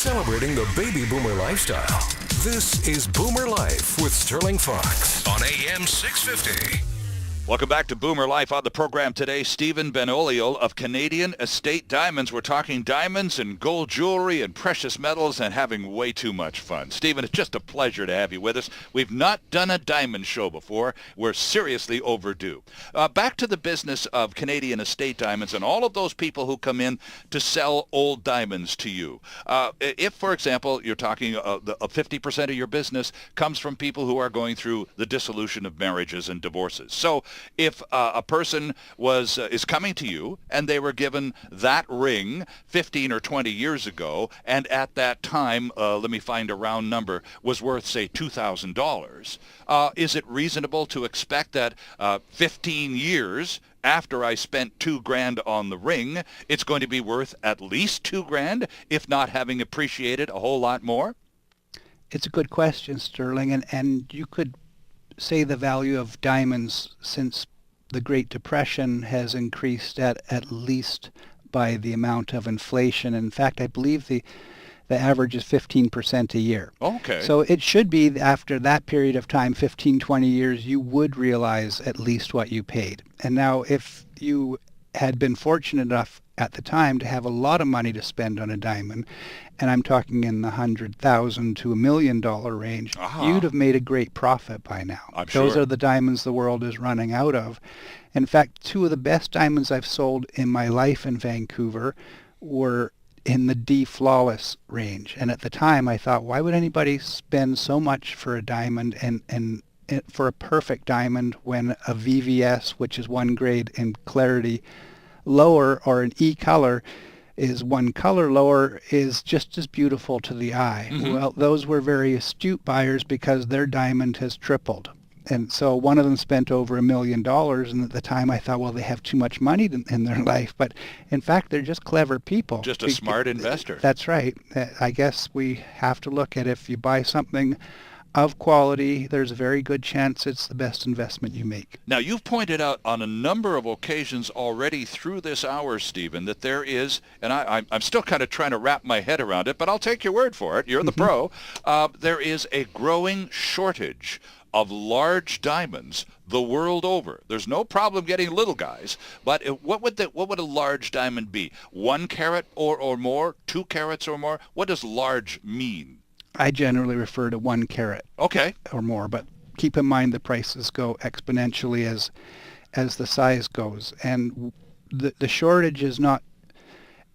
celebrating the baby boomer lifestyle. This is Boomer Life with Sterling Fox on AM 650. Welcome back to Boomer Life. On the program today, Stephen Benoliel of Canadian Estate Diamonds. We're talking diamonds and gold jewelry and precious metals and having way too much fun. Stephen, it's just a pleasure to have you with us. We've not done a diamond show before. We're seriously overdue. Back to the business of Canadian Estate Diamonds and all of those people who come in to sell old diamonds to you. If, for example, you're talking 50% of your business comes from people who are going through the dissolution of marriages and divorces. So if a person is coming to you and they were given that ring 15 or 20 years ago, and at that time, let me find a round number, was worth, say, $2,000, is it reasonable to expect that 15 years after I spent $2,000 on the ring, it's going to be worth at least $2,000, if not having appreciated a whole lot more? It's a good question, Sterling, and you could say the value of diamonds since the Great Depression has increased at least by the amount of inflation. In fact, I believe the average is 15% a year. Okay. So it should be after that period of time, 15, 20 years, you would realize at least what you paid. And now if you had been fortunate enough at the time to have a lot of money to spend on a diamond, and I'm talking in the $100,000 to $1 million range, you'd have made a great profit by now. I'm sure. Those are the diamonds the world is running out of. In fact, two of the best diamonds I've sold in my life in Vancouver were in the D Flawless range. And at the time I thought, why would anybody spend so much for a diamond and for a perfect diamond when a VVS, which is one grade in clarity lower, or an E color is one color lower, is just as beautiful to the eye. Mm-hmm. Well, those were very astute buyers because their diamond has tripled. And so one of them spent over $1 million, and at the time I thought, well, they have too much money in their life. But in fact, they're just clever people. Just a smart investor. That's right. I guess we have to look at, if you buy something of quality, there's a very good chance it's the best investment you make. Now, you've pointed out on a number of occasions already through this hour, Stephen, that there is, and I'm still kind of trying to wrap my head around it, but I'll take your word for it. You're the pro. There is a growing shortage of large diamonds the world over. There's no problem getting little guys, but what would a large diamond be? 1 carat or more? 2 carats or more? What does large mean? I generally refer to 1 carat. Okay. Or more, but keep in mind the prices go exponentially as the size goes. And the shortage is not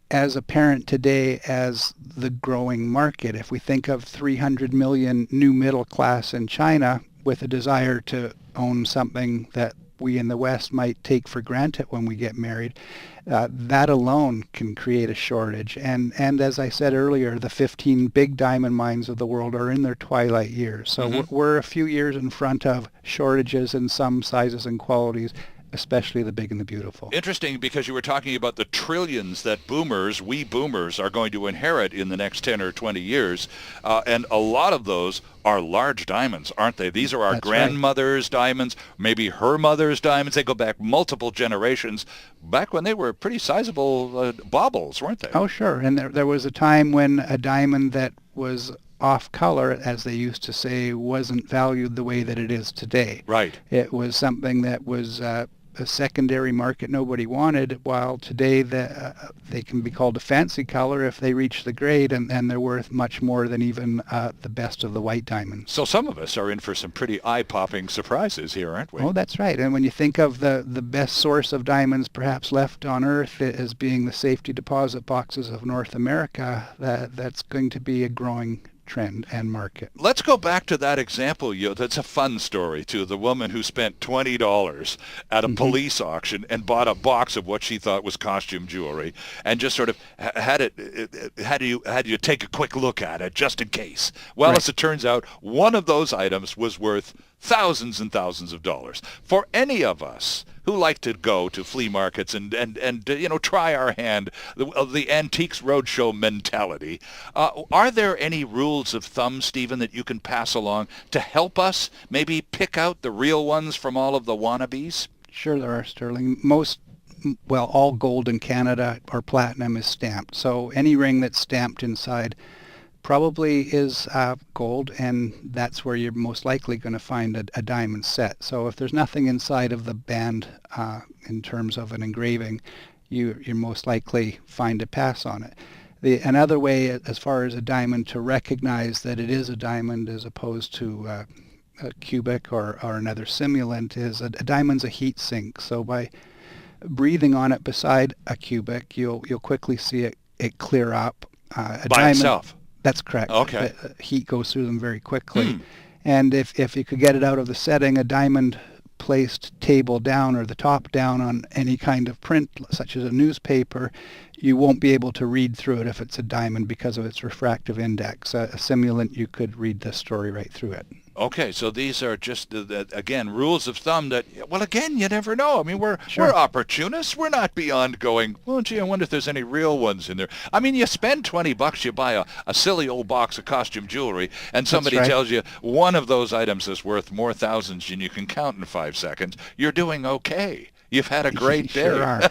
as apparent today as the growing market. If we think of 300 million new middle class in China with a desire to own something that we in the West might take for granted when we get married, that alone can create a shortage. And as I said earlier, the 15 big diamond mines of the world are in their twilight years. So we're a few years in front of shortages in some sizes and qualities, especially the big and the beautiful. Interesting, because you were talking about the trillions that we boomers, are going to inherit in the next 10 or 20 years. And a lot of those are large diamonds, aren't they? These are our That's grandmother's right. Diamonds, maybe her mother's diamonds. They go back multiple generations, back when they were pretty sizable baubles, weren't they? Oh, sure. And there was a time when a diamond that was off color, as they used to say, wasn't valued the way that it is today. Right. It was something that was a secondary market nobody wanted, while today they can be called a fancy color if they reach the grade, and they're worth much more than even the best of the white diamonds. So some of us are in for some pretty eye-popping surprises here, aren't we? Oh, that's right. And when you think of the best source of diamonds perhaps left on Earth as being the safety deposit boxes of North America, that's going to be a growing trend and market. Let's go back to that example. That's a fun story, too. The woman who spent $20 at a police auction and bought a box of what she thought was costume jewelry, and just sort of had you take a quick look at it just in case. Well, Right. As it turns out, one of those items was worth thousands and thousands of dollars. For any of us who like to go to flea markets and try our hand, the Antiques Roadshow mentality, are there any rules of thumb, Stephen, that you can pass along to help us maybe pick out the real ones from all of the wannabes? Sure there are, Sterling. All gold in Canada or platinum is stamped. So any ring that's stamped inside probably is gold, and that's where you're most likely going to find a diamond set. So if there's nothing inside of the band in terms of an engraving, you're most likely find a pass on it. Another way, as far as a diamond, to recognize that it is a diamond as opposed to a cubic or another simulant is a diamond's a heat sink. So by breathing on it beside a cubic, you'll quickly see it clear up. By diamond, itself? That's correct. Okay. The heat goes through them very quickly. And if you could get it out of the setting, a diamond placed table down or the top down on any kind of print, such as a newspaper, you won't be able to read through it if it's a diamond because of its refractive index. A simulant, you could read the story right through it. Okay, so these are just, again, rules of thumb that, well, again, you never know. I mean, we're opportunists. We're not beyond going, well, gee, I wonder if there's any real ones in there. I mean, you spend $20, you buy a silly old box of costume jewelry, and somebody tells you one of those items is worth more thousands than you can count in 5 seconds. You're doing okay. You've had a great day. Sure are.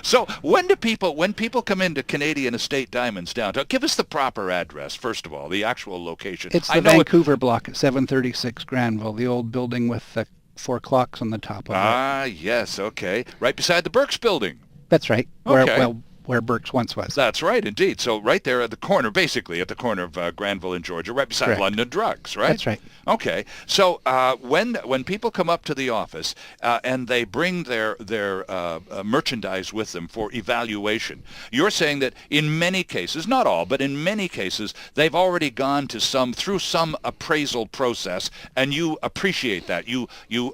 So when people come into Canadian Estate Diamonds downtown, give us the proper address, first of all, the actual location. It's the Vancouver block at 736 Granville, the old building with the 4 clocks on the top of it. Ah, yes, okay. Right beside the Burke's building. That's right. Okay. Where Burke's once was. That's right, indeed. So right there at the corner, basically at the corner of Granville and Georgia, right beside Correct. London Drugs, right? That's right. Okay. So when people come up to the office and they bring their merchandise with them for evaluation, you're saying that in many cases, not all, but in many cases, they've already gone to through some appraisal process, and you appreciate that. You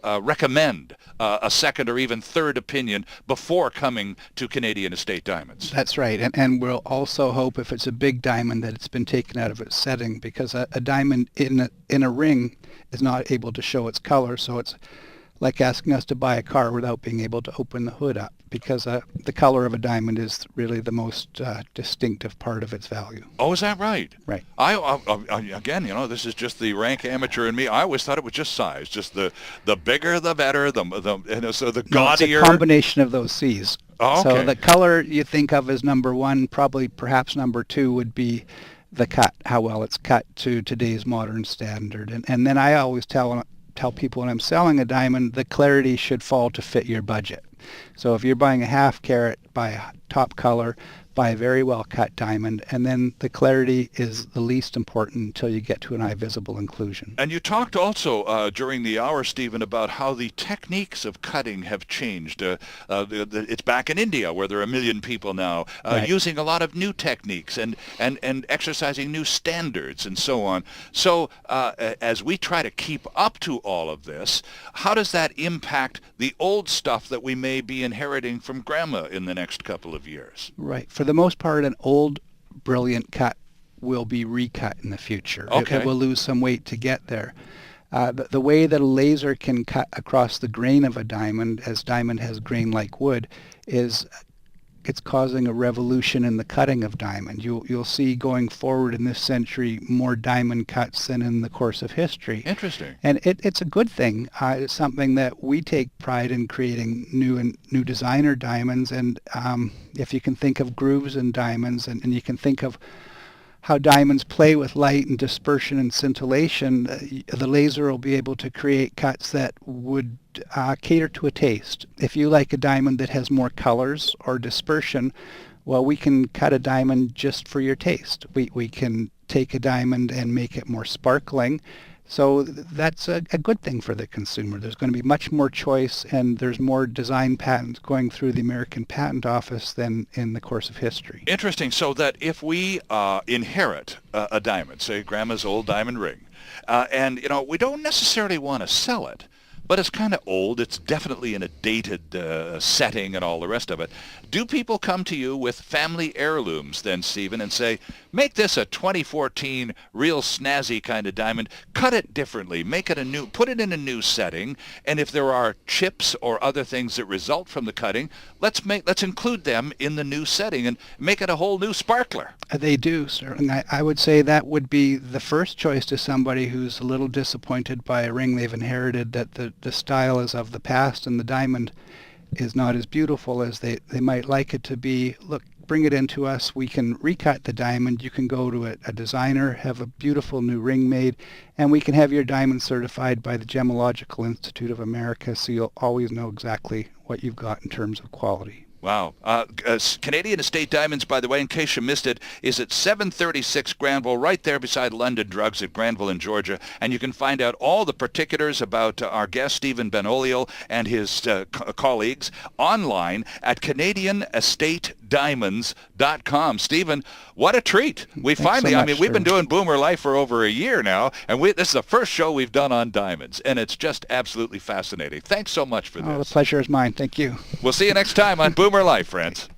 recommend a second or even third opinion before coming to Canadian Estate Diamonds. That's right. And we'll also hope, if it's a big diamond, that it's been taken out of its setting, because a diamond in a ring is not able to show its color. So it's like asking us to buy a car without being able to open the hood up, because the color of a diamond is really the most distinctive part of its value. Oh, is that right? Right. I again, this is just the rank amateur in me. I always thought it was just size, just the bigger the better, so the gaudier. It's a combination of those C's. Oh, okay. So the color you think of as number one, perhaps number two would be the cut, how well it's cut to today's modern standard. And then I always tell people when I'm selling a diamond, the clarity should fall to fit your budget. So if you're buying a half carat, buy a top color, buy a very well cut diamond, and then the clarity is the least important until you get to an eye visible inclusion. And you talked also during the hour, Stephen, about how the techniques of cutting have changed. It's back in India, where there are 1 million people now, Right. using a lot of new techniques and exercising new standards and so on. So as we try to keep up to all of this, how does that impact the old stuff that we may be inheriting from Grandma in the next couple of years? Right. For the most part, an old, brilliant cut will be recut in the future. Okay. It will lose some weight to get there. The way that a laser can cut across the grain of a diamond, as diamond has grain like wood, is it's causing a revolution in the cutting of diamond. You'll see going forward in this century more diamond cuts than in the course of history. Interesting. And it's a good thing. It's something that we take pride in creating new designer diamonds. And if you can think of grooves in diamonds, and you can think of how diamonds play with light and dispersion and scintillation, the laser will be able to create cuts that would cater to a taste. If you like a diamond that has more colors or dispersion, well, we can cut a diamond just for your taste. We can take a diamond and make it more sparkling. So that's a good thing for the consumer. There's going to be much more choice, and there's more design patents going through the American Patent Office than in the course of history. Interesting. So that if we inherit a diamond, say Grandma's old diamond ring, and we don't necessarily want to sell it, but it's kind of old. It's definitely in a dated setting and all the rest of it. Do people come to you with family heirlooms then, Stephen, and say, make this a 2014 real snazzy kind of diamond, cut it differently, put it in a new setting, and if there are chips or other things that result from the cutting, let's include them in the new setting and make it a whole new sparkler. They do, sir. And I would say that would be the first choice to somebody who's a little disappointed by a ring they've inherited, that the style is of the past and the diamond is not as beautiful as they might like it to be. Look, bring it into us. We can recut the diamond. You can go to a designer, have a beautiful new ring made, and we can have your diamond certified by the Gemological Institute of America, so you'll always know exactly what you've got in terms of quality. Wow. Canadian Estate Diamonds, by the way, in case you missed it, is at 736 Granville, right there beside London Drugs at Granville in Georgia. And you can find out all the particulars about our guest, Stephen Benoliel, and his colleagues online at CanadianEstateDiamonds.com. Stephen, what a treat. We finally, so much, we've been sir. doing Boomer Life for over a year now, and this is the first show we've done on diamonds, and it's just absolutely fascinating. Thanks so much for this. Oh, the pleasure is mine. Thank you. We'll see you next time on Boomer Life, friends.